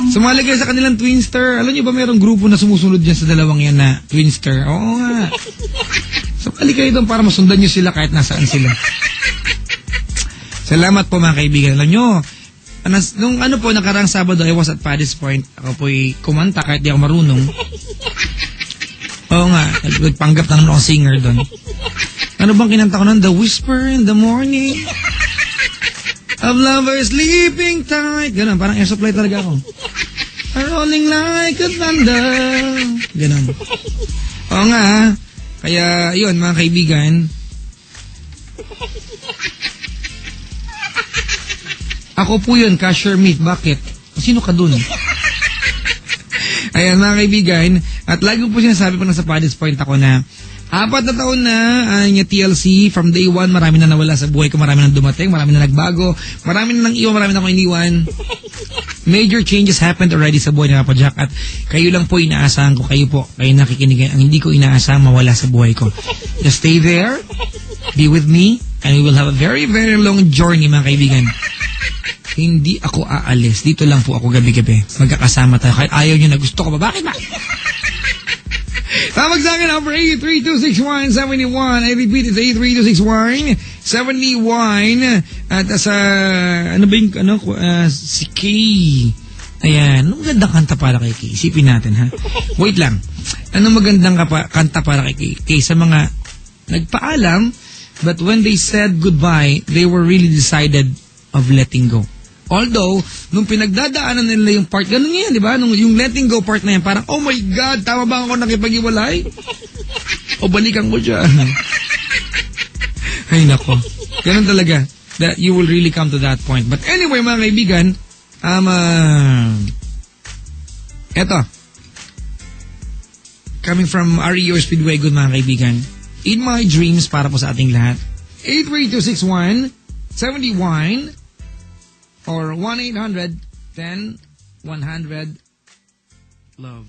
Sumali kayo sa kanilang Twinster. Alam niyo ba mayroong grupo na sumusunod dyan sa dalawang yan na Twinster? Oo nga. Sumali kayo doon para masundan niyo sila kahit nasaan sila. Salamat po mga kaibigan. Alam niyo, nung nakarang Sabado, I was at Paddy's Point. Ako po'y kumanta kahit di ako marunong. Oo nga, nagpanggap na naman akong singer doon. Ano bang kinanta ko nun? The Whisper in the Morning of Lovers Sleeping Tight. Ganun, parang air supply talaga ako. Rolling like a thunder. Ganun. Oo nga, kaya yun mga kaibigan. Ako po yun, Cashier Meat. Bakit? Sino ka dun? Ayan mga kaibigan, at lagi po sinasabi po na sa Paddy's Point ako na 4 na taon na niya TLC. From day 1, marami na nawala sa buhay ko, marami na dumating, marami na nagbago, marami na nang iwan, marami na akong iniwan. Major changes happened already sa buhay ni Papa Jack, at kayo lang po inaasahan ko, kayo nakikinig. Ang hindi ko inaasahan mawala sa buhay ko. Just stay there, be with me, and we will have a very, very long journey mga kaibigan. Hindi ako aalis. Dito lang po ako gabi-gabi. Magkakasama tayo. Kahit ayaw nyo na gusto ko ba? Bakit ba? Tawag sa akin, number 8326171. I repeat, it's 8326171. At sa, si Kay. Ayan. Anong magandang kanta para kay Kay? Isipin natin, ha? Wait lang. Anong magandang kanta para kay Kay? Sa mga nagpaalam, but when they said goodbye, they were really decided of letting go. Although, nung pinagdadaanan nila yung part, ganun yan, di ba? Nung yung letting go part na yan, parang, oh my God, tama ba ako nakipag-iwalay? O balikan ko siya. Ay, nako. Ganun talaga. That you will really come to that point. But anyway, mga kaibigan, eto. Coming from REO Speedway, good mga kaibigan. In my dreams, para po sa ating lahat. 8326171 or 1-800-10-100 love.